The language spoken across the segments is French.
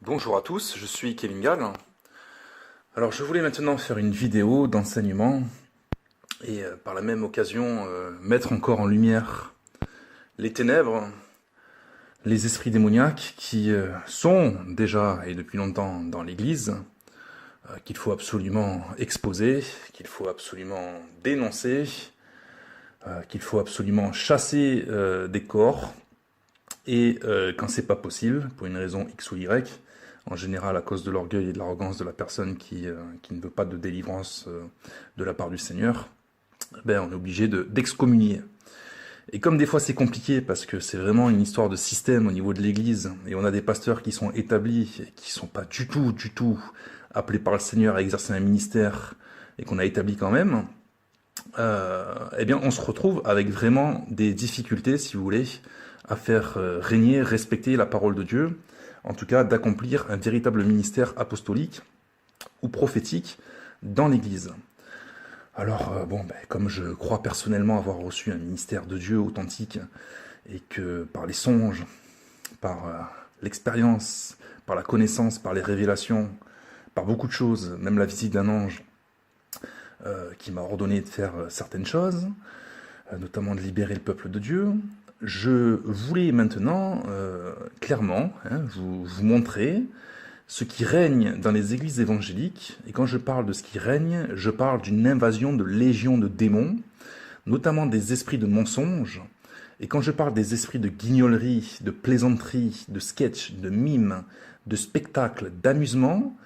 Bonjour à tous, je suis Kevin Gall. Alors je voulais maintenant faire une vidéo d'enseignement et par la même occasion mettre encore en lumière les ténèbres, les esprits démoniaques qui sont déjà et depuis longtemps dans l'Église, qu'il faut absolument exposer, qu'il faut absolument dénoncer, qu'il faut absolument chasser des corps et quand c'est pas possible, pour une raison X ou Y, en général à cause de l'orgueil et de l'arrogance de la personne qui ne veut pas de délivrance de la part du Seigneur, ben on est obligé d'excommunier. Et comme des fois c'est compliqué parce que c'est vraiment une histoire de système au niveau de l'Église, et on a des pasteurs qui sont établis et qui sont pas du tout appelés par le Seigneur à exercer un ministère et qu'on a établi quand même, eh bien on se retrouve avec vraiment des difficultés, si vous voulez, à faire régner, respecter la parole de Dieu, en tout cas d'accomplir un véritable ministère apostolique ou prophétique dans l'Église. Alors, comme je crois personnellement avoir reçu un ministère de Dieu authentique, et que par les songes, par l'expérience, par la connaissance, par les révélations, par beaucoup de choses, même la visite d'un ange, qui m'a ordonné de faire certaines choses, notamment de libérer le peuple de Dieu, je voulais maintenant clairement vous montrer ce qui règne dans les églises évangéliques. Et quand je parle de ce qui règne, je parle d'une invasion de légions de démons, notamment des esprits de mensonges. Et quand je parle des esprits de guignolerie, de plaisanterie, de sketch, de mime, de spectacle, d'amusement,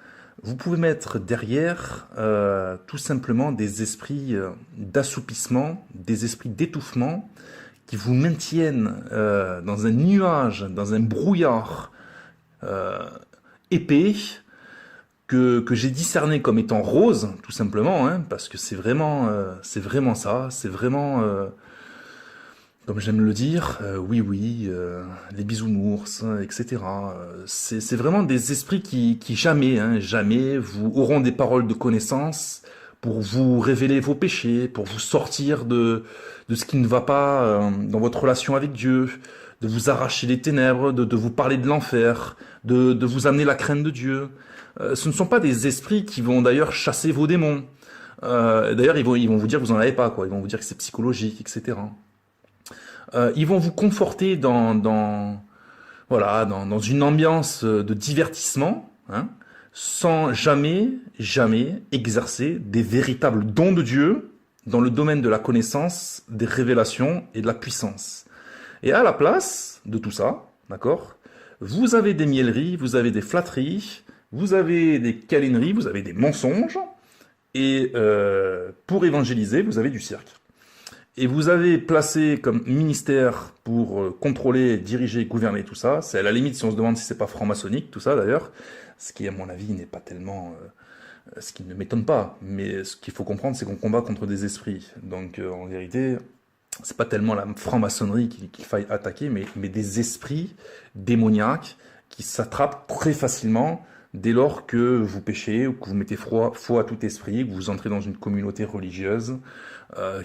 vous pouvez mettre derrière tout simplement des esprits d'assoupissement, des esprits d'étouffement, qui vous maintiennent dans un nuage, dans un brouillard épais, que j'ai discerné comme étant rose, tout simplement, parce que c'est vraiment ça, c'est vraiment, comme j'aime le dire, oui, les bisounours, etc. C'est vraiment des esprits qui jamais vous auront des paroles de connaissance pour vous révéler vos péchés, pour vous sortir de ce qui ne va pas dans votre relation avec Dieu, de vous arracher les ténèbres, de vous parler de l'enfer, de vous amener la crainte de Dieu. Ce ne sont pas des esprits qui vont d'ailleurs chasser vos démons. D'ailleurs, ils vont vous dire que vous n'en avez pas, quoi. Ils vont vous dire que c'est psychologique, etc. Ils vont vous conforter dans une ambiance de divertissement, sans jamais exercer des véritables dons de Dieu dans le domaine de la connaissance, des révélations et de la puissance. Et à la place de tout ça, d'accord, vous avez des mieleries, vous avez des flatteries, vous avez des câlineries, vous avez des mensonges, et pour évangéliser, vous avez du cirque. Et vous avez placé comme ministère pour contrôler, diriger, gouverner tout ça. C'est à la limite si on se demande si c'est pas franc-maçonnique, tout ça d'ailleurs. Ce qui, à mon avis, n'est pas tellement... ce qui ne m'étonne pas. Mais ce qu'il faut comprendre, c'est qu'on combat contre des esprits. Donc, en vérité, c'est pas tellement la franc-maçonnerie qu'il faille attaquer, mais des esprits démoniaques qui s'attrapent très facilement dès lors que vous péchez ou que vous mettez foi à tout esprit, que vous entrez dans une communauté religieuse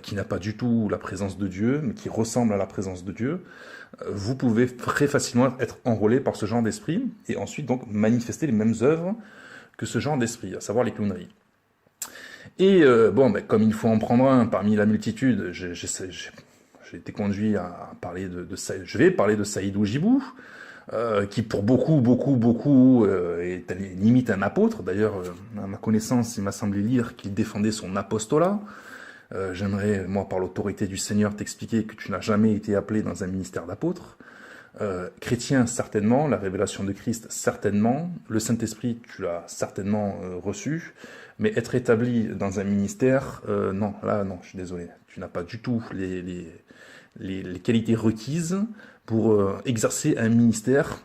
qui n'a pas du tout la présence de Dieu, mais qui ressemble à la présence de Dieu. Vous pouvez très facilement être enrôlé par ce genre d'esprit et ensuite donc manifester les mêmes œuvres que ce genre d'esprit, à savoir les clowneries. Et comme il faut en prendre un parmi la multitude, j'ai été conduit à parler je vais parler de Saïd Oujibou, qui pour beaucoup est limite un apôtre. D'ailleurs, à ma connaissance, il m'a semblé lire qu'il défendait son apostolat. J'aimerais, moi, par l'autorité du Seigneur, t'expliquer que tu n'as jamais été appelé dans un ministère d'apôtre. Chrétien, certainement. La révélation de Christ, certainement. Le Saint-Esprit, tu l'as certainement reçu. Mais être établi dans un ministère, non, là, non, je suis désolé. Tu n'as pas du tout les qualités requises pour exercer un ministère.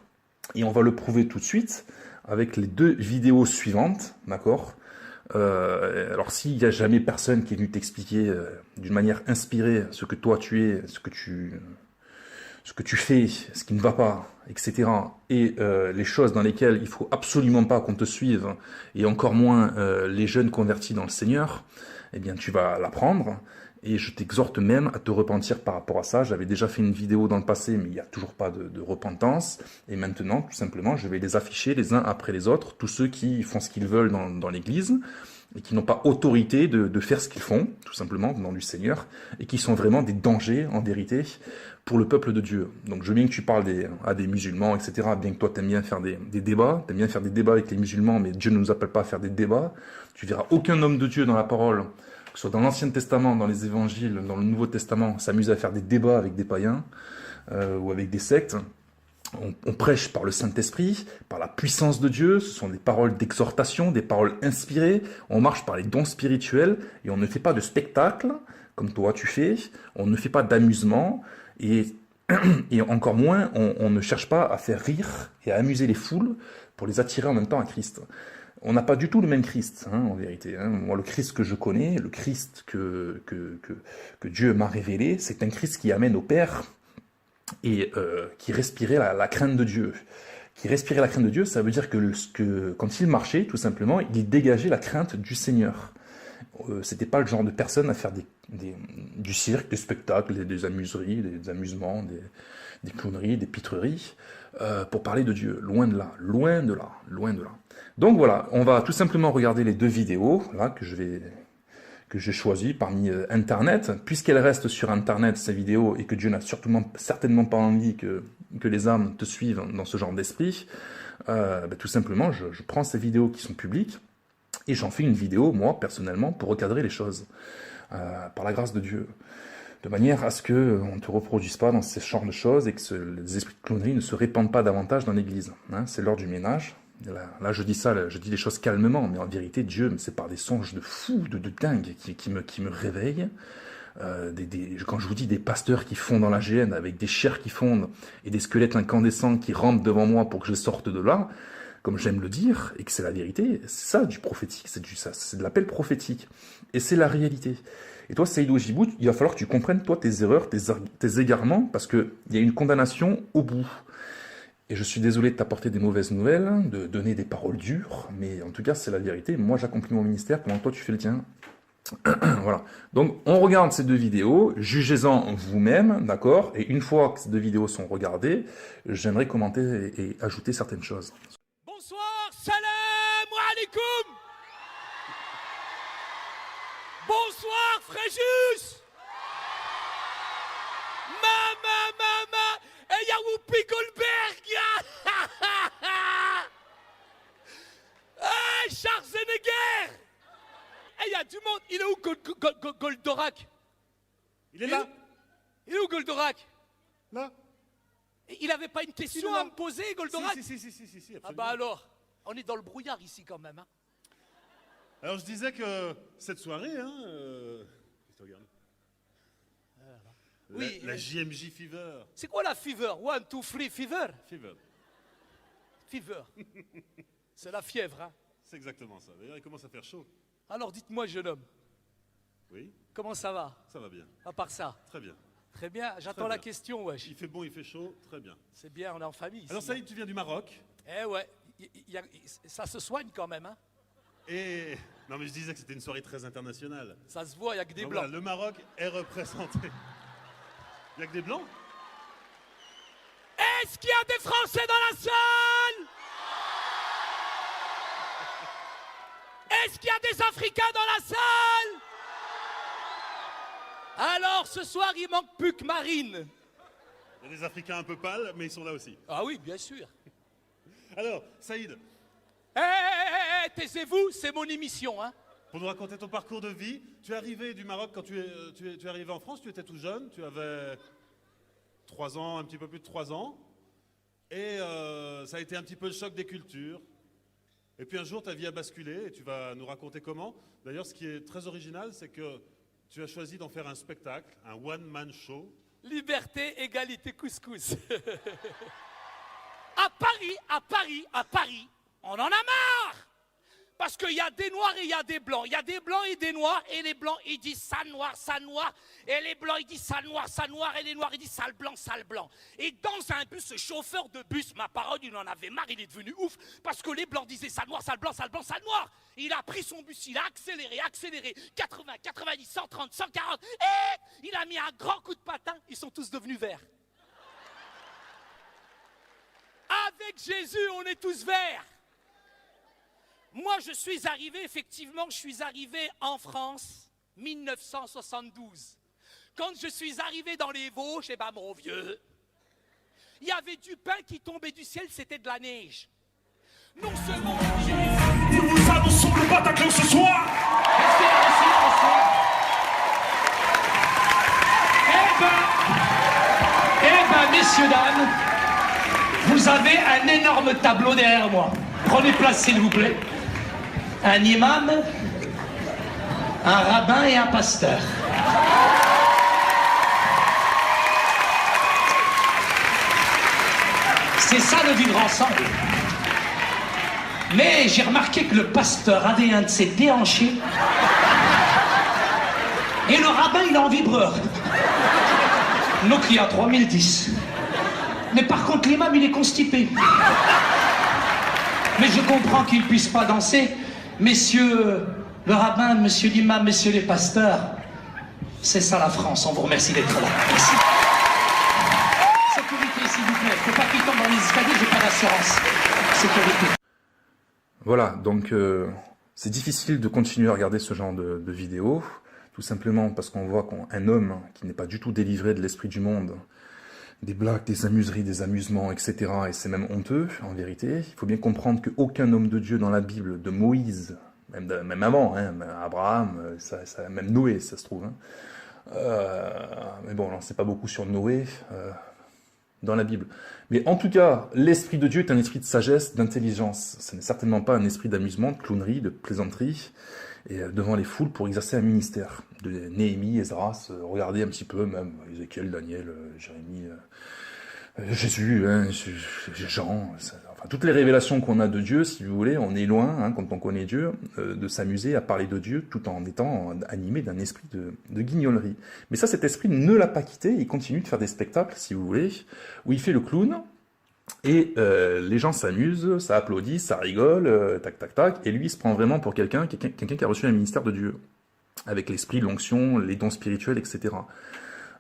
Et on va le prouver tout de suite avec les 2 vidéos suivantes, d'accord ? Alors s'il n'y a jamais personne qui est venu t'expliquer d'une manière inspirée ce que toi tu es, ce que tu fais, ce qui ne va pas, etc. Et les choses dans lesquelles il faut absolument pas qu'on te suive, et encore moins les jeunes convertis dans le Seigneur, eh bien tu vas l'apprendre. Et je t'exhorte même à te repentir par rapport à ça. J'avais déjà fait une vidéo dans le passé, mais il n'y a toujours pas de repentance. Et maintenant, tout simplement, je vais les afficher les uns après les autres, tous ceux qui font ce qu'ils veulent dans l'église, et qui n'ont pas autorité de faire ce qu'ils font, tout simplement, au nom du Seigneur, et qui sont vraiment des dangers, en vérité, pour le peuple de Dieu. Donc je veux bien que tu parles à des musulmans, etc., bien que toi t'aimes bien faire des débats, t'aimes bien faire des débats avec les musulmans, mais Dieu ne nous appelle pas à faire des débats. Tu verras aucun homme de Dieu dans la parole, que ce soit dans l'Ancien Testament, dans les Évangiles, dans le Nouveau Testament, s'amuser à faire des débats avec des païens, ou avec des sectes. On prêche par le Saint-Esprit, par la puissance de Dieu, ce sont des paroles d'exhortation, des paroles inspirées, on marche par les dons spirituels, et on ne fait pas de spectacle, comme toi tu fais, on ne fait pas d'amusement, et, et encore moins, on ne cherche pas à faire rire et à amuser les foules pour les attirer en même temps à Christ. On n'a pas du tout le même Christ, en vérité. Moi, le Christ que je connais, le Christ que Dieu m'a révélé, c'est un Christ qui amène au Père, et qui respirait la crainte de Dieu. Qui respirait la crainte de Dieu, ça veut dire que quand il marchait, tout simplement, il dégageait la crainte du Seigneur. C'était pas le genre de personne à faire du cirque, des spectacles, des amuseries, des amusements, des clowneries, des pitreries, pour parler de Dieu. Loin de là, loin de là, loin de là. Donc voilà, on va tout simplement regarder les deux vidéos là que j'ai choisi parmi Internet, puisqu'elles restent sur Internet, ces vidéos, et que Dieu n'a certainement pas envie que les âmes te suivent dans ce genre d'esprit, tout simplement, je prends ces vidéos qui sont publiques, et j'en fais une vidéo, moi, personnellement, pour recadrer les choses, par la grâce de Dieu, de manière à ce qu'on ne te reproduise pas dans ces genres de choses, et que les esprits de clownerie ne se répandent pas davantage dans l'Église. C'est l'heure du ménage. Là, je dis ça, je dis les choses calmement, mais en vérité, Dieu, c'est par des songes de fous, de dingues, qui me réveillent. Quand je vous dis des pasteurs qui fondent dans la géhenne, avec des chairs qui fondent, et des squelettes incandescents qui rampent devant moi pour que je sorte de là, comme j'aime le dire, et que c'est la vérité, c'est ça du prophétique, c'est de l'appel prophétique. Et c'est la réalité. Et toi, Seydou Djibout, il va falloir que tu comprennes, toi, tes erreurs, tes égarements, parce qu'il y a une condamnation au bout. Et je suis désolé de t'apporter des mauvaises nouvelles, de donner des paroles dures, mais en tout cas, c'est la vérité. Moi, j'accomplis mon ministère, pendant que toi, tu fais le tien. Voilà. Donc, on regarde ces deux vidéos, jugez-en vous-même, d'accord? Et une fois que ces deux vidéos sont regardées, j'aimerais commenter et ajouter certaines choses. Bonsoir, salam alaikum. Bonsoir, Fréjus. Mama, et y'a Whoopi Goldberg. Hey, Schwarzenegger. Et y'a du monde. Il est où Goldorak? Il est là. Il est où Goldorak? Là. Il avait pas une question à me poser, Goldorak? Si, absolument. Ah bah alors, on est dans le brouillard ici quand même. Hein. Alors je disais que cette soirée, qu'est-ce que tu regardes? Oui. La JMJ Fever. C'est quoi la fever? 1, 2, 3, fever? Fever. Fever. C'est la fièvre, hein? C'est exactement ça. D'ailleurs, il commence à faire chaud. Alors dites-moi, jeune homme, Oui, comment ça va? ça va bien. À part ça? Très bien. Très bien, j'attends Très la bien. question, wesh. Il fait bon, il fait chaud. Très bien. C'est bien, on est en famille ici. Alors Saïd, tu viens du Maroc. Eh ouais, ça se soigne quand même, hein? Et... Non mais je disais que c'était une soirée très internationale. Ça se voit, il n'y a que des Donc blancs. voilà, le Maroc est représenté. Il n'y a que des blancs? Est-ce qu'il y a des Français dans la salle? Est-ce qu'il y a des Africains dans la salle? Alors, ce soir, il manque plus que Marine. Il y a des Africains un peu pâles, mais ils sont là aussi. Ah oui, bien sûr. Alors, Saïd, Taisez-vous, c'est mon émission, hein. pour nous raconter ton parcours de vie, tu es arrivé du Maroc quand tu es arrivé en France, tu étais tout jeune, tu avais 3 ans, un petit peu plus de 3 ans, et ça a été un petit peu le choc des cultures. Et puis un jour, ta vie a basculé, et tu vas nous raconter comment. D'ailleurs, ce qui est très original, c'est que tu as choisi d'en faire un spectacle, un one-man show. Liberté, égalité, couscous. À Paris, on en a marre. Parce qu'il y a des noirs et il y a des blancs. Il y a des blancs et des noirs. Et les blancs, ils disent sale noir, sale noir. Et les blancs, ils disent sale noir, sale noir. Et les noirs, ils disent sale blanc, sale blanc. Et dans un bus, ce chauffeur de bus, ma parole, il en avait marre. Il est devenu ouf. Parce que les blancs disaient sale noir, sale blanc, sale blanc, sale noir. Il a pris son bus, il a accéléré, accéléré. 80, 90, 130, 140. Et il a mis un grand coup de patin. Ils sont tous devenus verts. Avec Jésus, on est tous verts. Moi, je suis arrivé en France, 1972. Quand je suis arrivé dans les Vosges, eh ben, mon vieux, il y avait du pain qui tombait du ciel, c'était de la neige. Non seulement... Nous vous annonçons le Bataclan ce soir. Eh ben, messieurs, dames, vous avez un énorme tableau derrière moi. Prenez place, s'il vous plaît. Un imam, un rabbin et un pasteur. C'est ça le vivre ensemble. Mais j'ai remarqué que le pasteur avait un de ses déhanchés et le rabbin il est en vibreur. Nokia 3010. Mais par contre l'imam il est constipé. Mais je comprends qu'il ne puisse pas danser. Messieurs le rabbin, monsieur l'imam, messieurs les pasteurs, c'est ça la France, on vous remercie d'être là. Merci. Sécurité, s'il vous plaît. Faut pas qu'il tombe dans les escaliers, j'ai pas d'assurance. Sécurité. Voilà, donc c'est difficile de continuer à regarder ce genre de vidéos, tout simplement parce qu'on voit qu'un homme qui n'est pas du tout délivré de l'esprit du monde, des blagues, des amuseries, des amusements, etc. Et c'est même honteux, en vérité. Il faut bien comprendre qu'aucun homme de Dieu dans la Bible, de Moïse, même avant, hein, Abraham, même Noé, ça se trouve. Hein. Mais bon, on n'en sait pas beaucoup sur Noé dans la Bible. Mais en tout cas, l'esprit de Dieu est un esprit de sagesse, d'intelligence. Ce n'est certainement pas un esprit d'amusement, de clownerie, de plaisanterie, et devant les foules pour exercer un ministère. De Néhémie, Esdras, regardez un petit peu, même Ézéchiel, Daniel, Jérémie, Jésus, hein, Jean, enfin toutes les révélations qu'on a de Dieu, si vous voulez, on est loin, hein, quand on connaît Dieu, de s'amuser à parler de Dieu tout en étant animé d'un esprit de guignolerie. Mais ça, cet esprit ne l'a pas quitté, il continue de faire des spectacles, si vous voulez, où il fait le clown, et les gens s'amusent, ça applaudit, ça rigole, tac, tac, tac, et lui, il se prend vraiment pour quelqu'un qui a reçu un ministère de Dieu, avec l'esprit, l'onction, les dons spirituels, etc.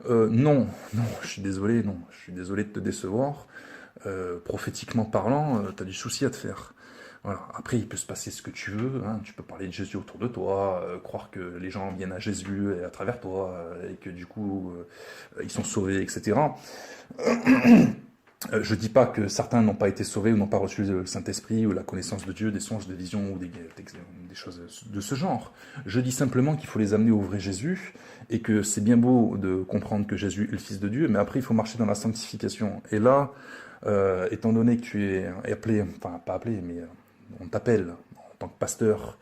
Non, je suis désolé de te décevoir. Prophétiquement parlant, tu as du souci à te faire. Voilà. Après, il peut se passer ce que tu veux, hein. Tu peux parler de Jésus autour de toi, croire que les gens viennent à Jésus et à travers toi, et que du coup, ils sont sauvés, etc. Je dis pas que certains n'ont pas été sauvés ou n'ont pas reçu le Saint-Esprit ou la connaissance de Dieu, des songes, des visions ou des choses de ce genre. Je dis simplement qu'il faut les amener au vrai Jésus et que c'est bien beau de comprendre que Jésus est le Fils de Dieu, mais après il faut marcher dans la sanctification. Et là, étant donné que tu es appelé, enfin pas appelé, mais on t'appelle en tant que pasteur,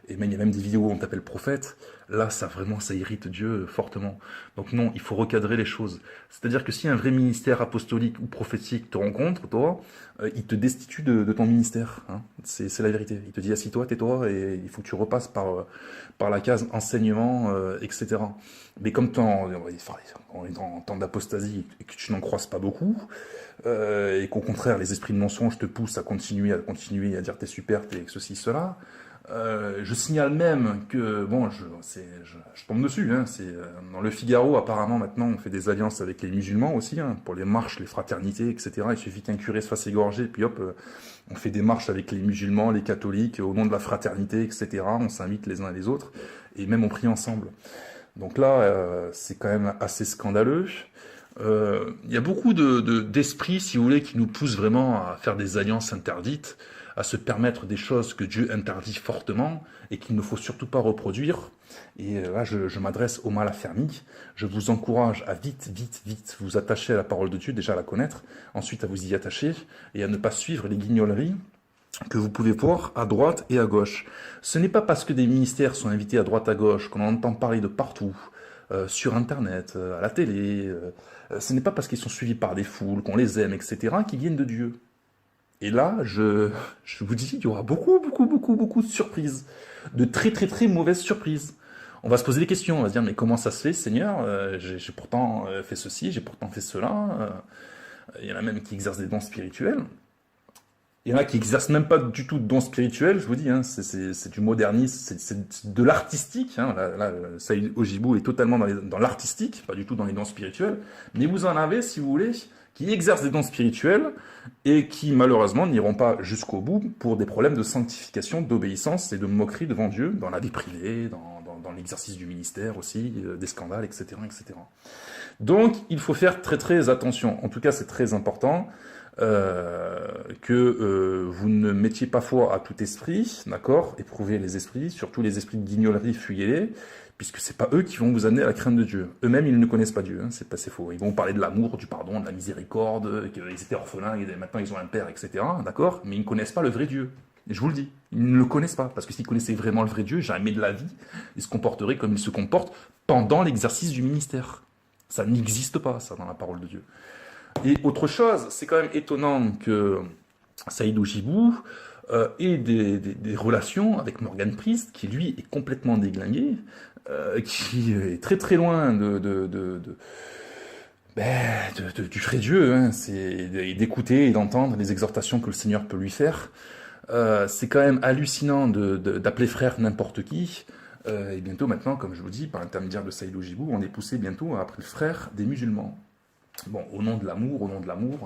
et même il y a même des vidéos où on t'appelle prophète, là ça irrite Dieu fortement. Donc non, il faut recadrer les choses. C'est-à-dire que si un vrai ministère apostolique ou prophétique te rencontre, toi, il te destitue de ton ministère. Hein. C'est la vérité. Il te dit assis-toi, tais-toi, et il faut que tu repasses par la case enseignement, etc. Mais comme on est en temps d'apostasie et que tu n'en croises pas beaucoup, et qu'au contraire les esprits de mensonge te poussent à continuer, à dire t'es super, t'es ceci, cela, je signale même que, bon, je tombe dessus, hein, dans le Figaro, apparemment, maintenant, on fait des alliances avec les musulmans aussi, hein, pour les marches, les fraternités, etc. Il suffit qu'un curé se fasse égorger, puis hop, on fait des marches avec les musulmans, les catholiques, au nom de la fraternité, etc. On s'invite les uns et les autres, et même on prie ensemble. Donc là, c'est quand même assez scandaleux. Il y a beaucoup d'esprits, si vous voulez, qui nous poussent vraiment à faire des alliances interdites, à se permettre des choses que Dieu interdit fortement et qu'il ne faut surtout pas reproduire. Et là, je m'adresse aux Malafermi. Je vous encourage à vite vous attacher à la parole de Dieu, déjà à la connaître, ensuite à vous y attacher et à ne pas suivre les guignoleries que vous pouvez voir à droite et à gauche. Ce n'est pas parce que des ministères sont invités à droite à gauche, qu'on en entend parler de partout, sur Internet, à la télé, ce n'est pas parce qu'ils sont suivis par des foules, qu'on les aime, etc., qu'ils viennent de Dieu. Et là, je vous dis, il y aura beaucoup de surprises. De très mauvaises surprises. On va se poser des questions, on va se dire, mais comment ça se fait, Seigneur? J'ai pourtant fait ceci, j'ai pourtant fait cela. Il y en a même qui exercent des dons spirituels. Il y en a qui exercent même pas du tout de dons spirituels, je vous dis, hein, c'est du modernisme, c'est de l'artistique. Hein, là, Saïd Ojibou est totalement dans l'artistique, pas du tout dans les dons spirituels. Mais vous en avez, si vous voulez, qui exercent des dons spirituels et qui, malheureusement, n'iront pas jusqu'au bout pour des problèmes de sanctification, d'obéissance et de moquerie devant Dieu, dans la vie privée, dans l'exercice du ministère aussi, des scandales, etc., etc. Donc, il faut faire très attention. En tout cas, c'est très important que vous ne mettiez pas foi à tout esprit, d'accord? Éprouvez les esprits, surtout les esprits de guignolerie, fuyez-les, puisque c'est pas eux qui vont vous amener à la crainte de Dieu. Eux-mêmes, ils ne connaissent pas Dieu, hein, c'est faux. Ils vont parler de l'amour, du pardon, de la miséricorde, qu'ils étaient orphelins et maintenant ils ont un père, etc., d'accord? Mais ils ne connaissent pas le vrai Dieu. Et je vous le dis, ils ne le connaissent pas, parce que s'ils connaissaient vraiment le vrai Dieu, jamais de la vie, ils se comporteraient comme ils se comportent pendant l'exercice du ministère. Ça n'existe pas, ça, dans la parole de Dieu. Et autre chose, c'est quand même étonnant que Saïd Ojibou ait des relations avec Morgan Priest, qui lui est complètement déglingué, qui est très loin du vrai Dieu, hein, d'écouter et d'entendre les exhortations que le Seigneur peut lui faire. C'est quand même hallucinant d'appeler frère n'importe qui. Et bientôt maintenant, comme je vous dis, par l'intermédiaire de Saïd Ojibou, on est poussé bientôt à appeler frère des musulmans. Bon, au nom de l'amour,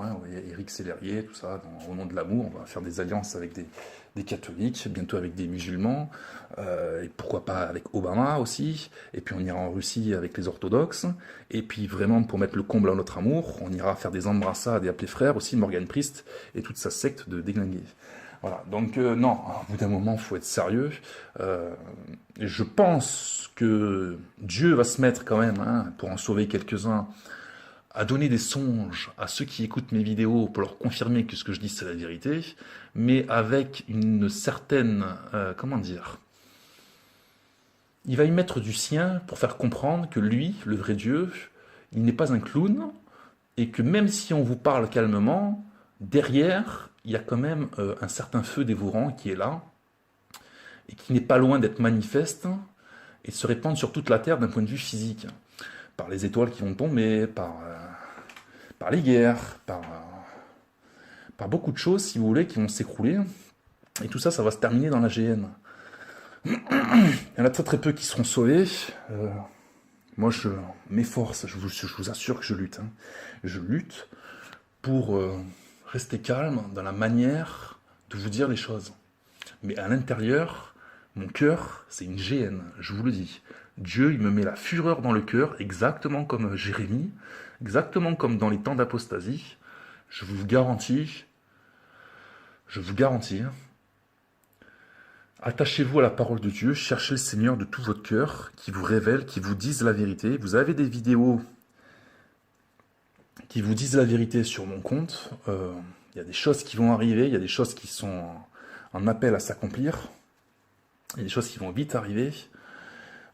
hein, vous voyez, Éric Sellerier, tout ça, au nom de l'amour, on va faire des alliances avec des catholiques, bientôt avec des musulmans, et pourquoi pas avec Obama aussi, et puis on ira en Russie avec les orthodoxes, et puis vraiment pour mettre le comble à notre amour, on ira faire des embrassades et appeler frère aussi Morgan Priest et toute sa secte de déglingués. Voilà, donc non, au bout d'un moment, il faut être sérieux. Je pense que Dieu va se mettre quand même, hein, pour en sauver quelques-uns, à donner des songes à ceux qui écoutent mes vidéos pour leur confirmer que ce que je dis c'est la vérité, mais avec une certaine, comment dire, il va y mettre du sien pour faire comprendre que lui, le vrai Dieu, il n'est pas un clown, et que même si on vous parle calmement, derrière, il y a quand même un certain feu dévorant qui est là, et qui n'est pas loin d'être manifeste, et de se répandre sur toute la Terre d'un point de vue physique, par les étoiles qui vont tomber, par les guerres, par beaucoup de choses, si vous voulez, qui vont s'écrouler, et tout ça, ça va se terminer dans la GN. Il y en a très peu qui seront sauvés. Moi, je m'efforce, je vous assure que je lutte. Hein. Je lutte pour rester calme dans la manière de vous dire les choses. Mais à l'intérieur, mon cœur, c'est une GN, je vous le dis. Dieu, il me met la fureur dans le cœur, exactement comme Jérémie, exactement comme dans les temps d'apostasie. Je vous garantis, attachez-vous à la parole de Dieu, cherchez le Seigneur de tout votre cœur, qui vous révèle, qui vous dise la vérité. Vous avez des vidéos qui vous disent la vérité sur mon compte. Il y a des choses qui vont arriver, il y a des choses qui sont en appel à s'accomplir. Il y a des choses qui vont vite arriver.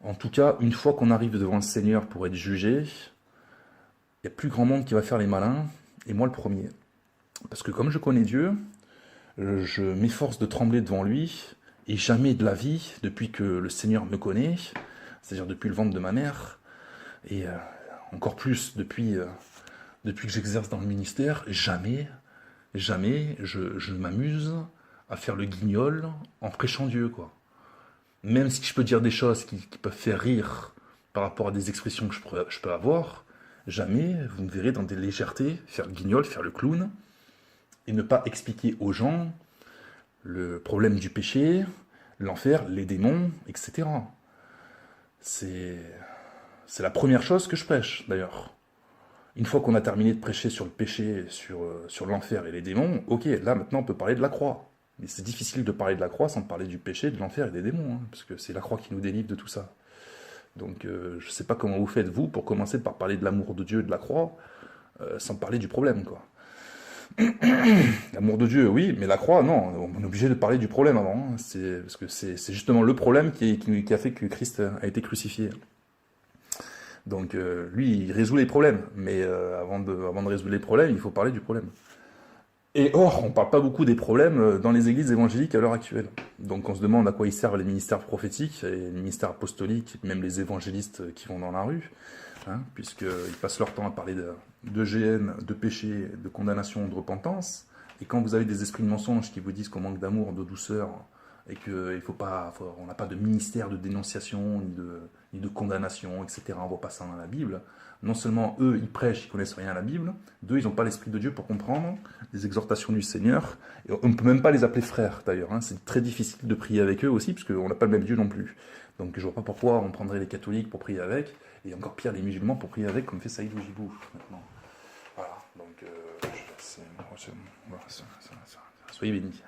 En tout cas, une fois qu'on arrive devant le Seigneur pour être jugé, il n'y a plus grand monde qui va faire les malins, et moi le premier. Parce que comme je connais Dieu, je m'efforce de trembler devant lui, et jamais de la vie, depuis que le Seigneur me connaît, c'est-à-dire depuis le ventre de ma mère, et encore plus depuis que j'exerce dans le ministère, jamais je m'amuse à faire le guignol en prêchant Dieu, quoi. Même si je peux dire des choses qui peuvent faire rire par rapport à des expressions que je peux avoir, jamais vous me verrez dans des légèretés faire le guignol, faire le clown, et ne pas expliquer aux gens le problème du péché, l'enfer, les démons, etc. C'est la première chose que je prêche, d'ailleurs. Une fois qu'on a terminé de prêcher sur le péché, sur l'enfer et les démons, ok, là maintenant on peut parler de la croix. Mais c'est difficile de parler de la croix sans parler du péché, de l'enfer et des démons, hein, parce que c'est la croix qui nous délivre de tout ça. Donc je ne sais pas comment vous faites, vous, pour commencer par parler de l'amour de Dieu et de la croix, sans parler du problème, quoi. L'amour de Dieu, oui, mais la croix, non, on est obligé de parler du problème avant, hein, parce que c'est justement le problème qui a fait que Christ a été crucifié. Donc lui, il résout les problèmes, mais avant de résoudre les problèmes, il faut parler du problème. Et or, on ne parle pas beaucoup des problèmes dans les églises évangéliques à l'heure actuelle. Donc on se demande à quoi ils servent les ministères prophétiques, et les ministères apostoliques, même les évangélistes qui vont dans la rue, hein, puisqu'ils passent leur temps à parler de GN, de péché, de condamnation, de repentance. Et quand vous avez des esprits de mensonge qui vous disent qu'on manque d'amour, de douceur, et qu'on n'a pas de ministère de dénonciation, ni de condamnation, etc., on ne voit pas ça dans la Bible. Non seulement eux, ils prêchent, ils ne connaissent rien à la Bible, deux, ils n'ont pas l'Esprit de Dieu pour comprendre les exhortations du Seigneur. Et on ne peut même pas les appeler frères, d'ailleurs. Hein. C'est très difficile de prier avec eux aussi, parce qu'on n'a pas le même Dieu non plus. Donc je ne vois pas pourquoi on prendrait les catholiques pour prier avec, et encore pire, les musulmans pour prier avec, comme fait Saïd Oujibou, maintenant. Voilà, donc je laisse... Voilà, soyez bénis.